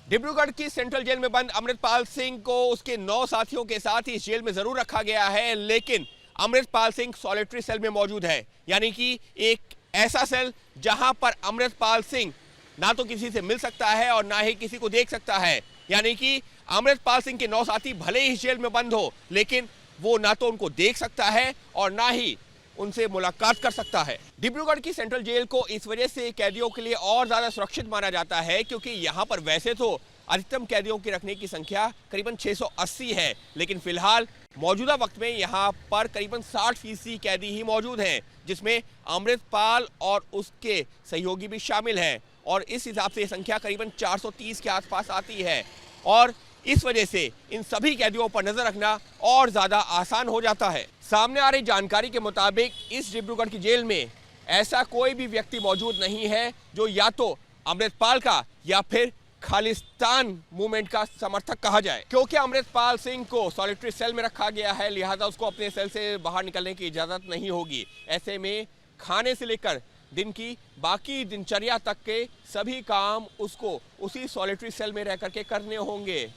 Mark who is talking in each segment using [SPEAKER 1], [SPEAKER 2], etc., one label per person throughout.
[SPEAKER 1] डिब्रूगढ़ की central jail में बंद अमृतपाल सिंह को उसके 9 साथियों के साथ ही इस जेल में जरूर रखा गया है, लेकिन अमृतपाल सिंह सॉलिटरी सेल में मौजूद है। यानी कि एक ऐसा सेल जहां पर अमृतपाल सिंह ना तो किसी से मिल सकता है और ना ही किसी को देख सकता है। यानी कि अमृतपाल सिंह के 9 साथी भले ही जेल में बंद हो, लेकिन वो ना तो उनको देख सकता है और ना ही उनसे मुलाकात कर सकता है। डिब्रूगढ़ की सेंट्रल जेल को इस वजह से कैदियों के लिए और ज्यादा सुरक्षित माना जाता है क्योंकि यहाँ पर वैसे तो अधिकतम कैदियों की रखने की संख्या करीबन 680 है, लेकिन फिलहाल मौजूदा वक्त में यहाँ पर करीबन 60% कैदी ही मौजूद हैं, जिसमें अमृतपाल और उसके सहयोगी भी शामिल हैं और इस हिसाब से संख्या करीबन 430 के आसपास आती है और इस वजह से इन सभी कैदियों पर नजर रखना और ज्यादा आसान हो जाता है। सामने आ रही जानकारी के मुताबिक इस डिब्रूगढ़ की जेल में ऐसा कोई भी व्यक्ति मौजूद नहीं है जो या तो अमृतपाल का या फिर खालिस्तान मूवमेंट का समर्थक कहा जाए। क्योंकि अमृतपाल सिंह को सॉलिटरी सेल में रखा गया है, लिहाजा उसको अपने सेल से बाहर निकलने की इजाजत नहीं होगी। ऐसे में खाने से लेकर दिन की बाकी दिनचर्या तक के सभी काम उसको उसी सॉलिटरी सेल में रह करके करने होंगे।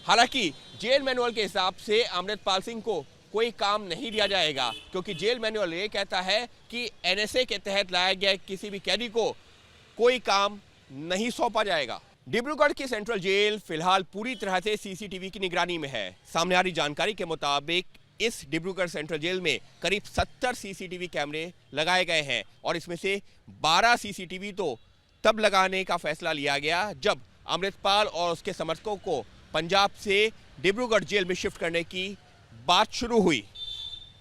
[SPEAKER 1] हालांकि जेल मैनुअल के हिसाब से अमृतपाल सिंह को कोई काम नहीं दिया जाएगा क्योंकि जेल मैनुअल ये कहता है कि एनएसए के तहत लाया गया किसी भी कैदी को कोई काम नहीं सौंपा जाएगा। डिब्रूगढ़ की सेंट्रल जेल फिलहाल पूरी तरह से सीसीटीवी की निगरानी में है। सामने आ रही जानकारी के मुताबिक इस डिब्रूगढ़ सेंट्रल जेल में करीब 70 सीसीटीवी कैमरे लगाए गए हैं और इसमें से 12 सीसीटीवी तो तब लगाने का फैसला लिया गया जब अमृतपाल और उसके समर्थकों को पंजाब से डिब्रूगढ़ जेल में शिफ्ट करने की बात शुरू हुई।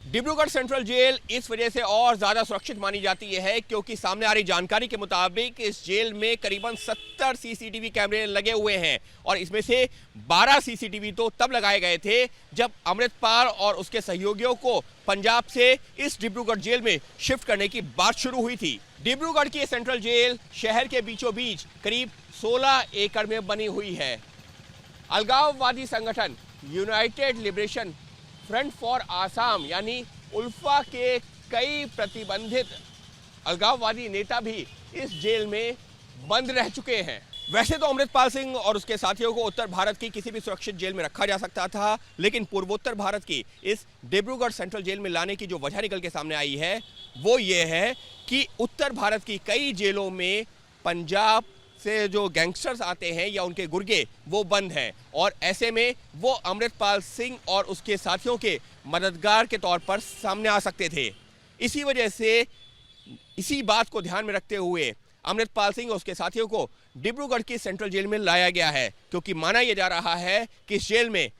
[SPEAKER 1] डिब्रूगढ़ सेंट्रल जेल इस वजह से और ज्यादा सुरक्षित मानी जाती है क्योंकि सामने आ रही जानकारी के मुताबिक इस जेल में करीबन 70 सीसीटीवी कैमरे लगे हुए हैं और इसमें से 12 सीसीटीवी तो तब लगाए गए थे जब अमृतपाल और उसके सहयोगियों को पंजाब से इस डिब्रूगढ़ जेल में शिफ्ट करने की बात शुरू हुई थी। डिब्रूगढ़ की सेंट्रल जेल शहर के बीचों बीच करीब 16 एकड़ में बनी हुई है। अलगाववादी संगठन United liberation front for Assam यानी उल्फा के कई प्रतिबंधित अलगाववादी नेता भी इस जेल में बंद रह चुके हैं। वैसे तो अमृतपाल सिंह और उसके साथियों को उत्तर भारत की किसी भी सुरक्षित जेल में रखा जा सकता था, लेकिन पूर्वोत्तर भारत की इस डिब्रूगढ़ सेंट्रल जेल में लाने की जो वजह निकल के सामने आई है वो ये है कि उत्तर भारत की कई जेलों में पंजाब से जो गैंगस्टर्स आते हैं या उनके गुर्गे वो बंद हैं और ऐसे में वो अमृतपाल सिंह और उसके साथियों के मददगार के तौर पर सामने आ सकते थे। इसी वजह से इसी बात को ध्यान में रखते हुए अमृतपाल सिंह और उसके साथियों को डिब्रूगढ़ की सेंट्रल जेल में लाया गया है क्योंकि माना यह जा रहा है कि इस जेल में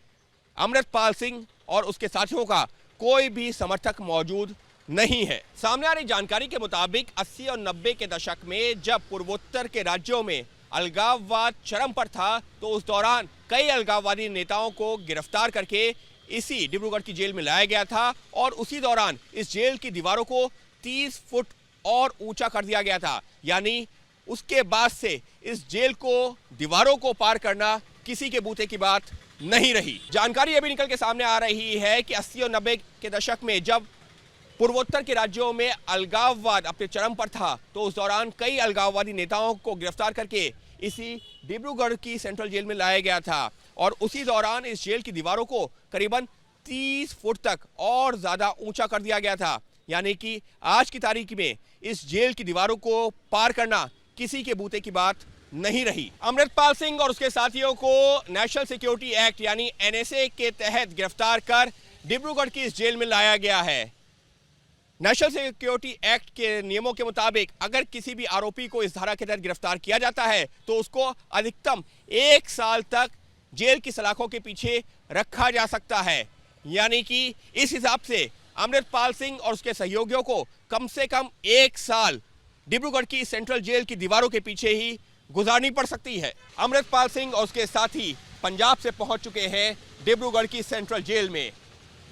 [SPEAKER 1] अमृतपाल सिंह और उसके साथियों का कोई भी समर्थक मौजूद नहीं है। सामने आ रही जानकारी के मुताबिक 80 और 90 के दशक में जब पूर्वोत्तर के राज्यों में अलगाववाद चरम पर था तो उस दौरान कई अलगाववादी नेताओं को गिरफ्तार करके इसी डिब्रूगढ़ की जेल में लाया गया था और उसी दौरान इस जेल की दीवारों को 30 फुट और ऊंचा कर दिया गया था। यानी उसके बाद से इस जेल को दीवारों को पार करना किसी के बूते की बात नहीं रही। जानकारी अभी निकल के सामने आ रही है कि 80 और 90 के दशक में जब पूर्वोत्तर के राज्यों में अलगाववाद अपने चरम पर था तो उस दौरान कई अलगाववादी नेताओं को गिरफ्तार करके इसी डिब्रूगढ़ की सेंट्रल जेल में लाया गया था और उसी दौरान इस जेल की दीवारों को करीबन 30 फुट तक और ज्यादा ऊंचा कर दिया गया था। यानी कि आज की तारीख में इस जेल की दीवारों को पार करना किसी के बूते की बात नहीं रही। अमृतपाल सिंह और उसके साथियों को नेशनल सिक्योरिटी एक्ट यानी एनएसए के तहत गिरफ्तार कर डिब्रूगढ़ की इस जेल में लाया गया है। नेशनल सिक्योरिटी एक्ट के नियमों के मुताबिक अगर किसी भी आरोपी को इस धारा के तहत गिरफ्तार किया जाता है तो उसको अधिकतम 1 साल तक जेल की सलाखों के पीछे रखा जा सकता है। यानी कि इस हिसाब से अमृतपाल सिंह और उसके सहयोगियों को कम से कम 1 साल डिब्रूगढ़ की सेंट्रल जेल की दीवारों के पीछे ही गुजारनी पड़ सकती है। अमृतपाल सिंह और उसके साथी पंजाब से पहुंच चुके हैं डिब्रूगढ़ की सेंट्रल जेल में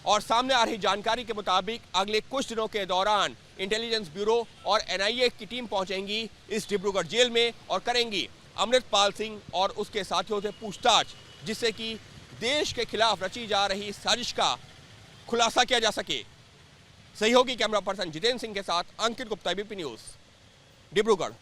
[SPEAKER 1] और सामने आ रही जानकारी के मुताबिक अगले कुछ दिनों के दौरान इंटेलिजेंस ब्यूरो और एनआईए की टीम पहुंचेंगी इस डिब्रूगढ़ जेल में और करेंगी अमृतपाल सिंह और उसके साथियों से पूछताछ, जिससे कि देश के खिलाफ रची जा रही साजिश का खुलासा किया जा सके। सहयोगी कैमरा पर्सन जितेंद्र सिंह के साथ अंकित गुप्ता, एबीपी न्यूज, डिब्रूगढ़।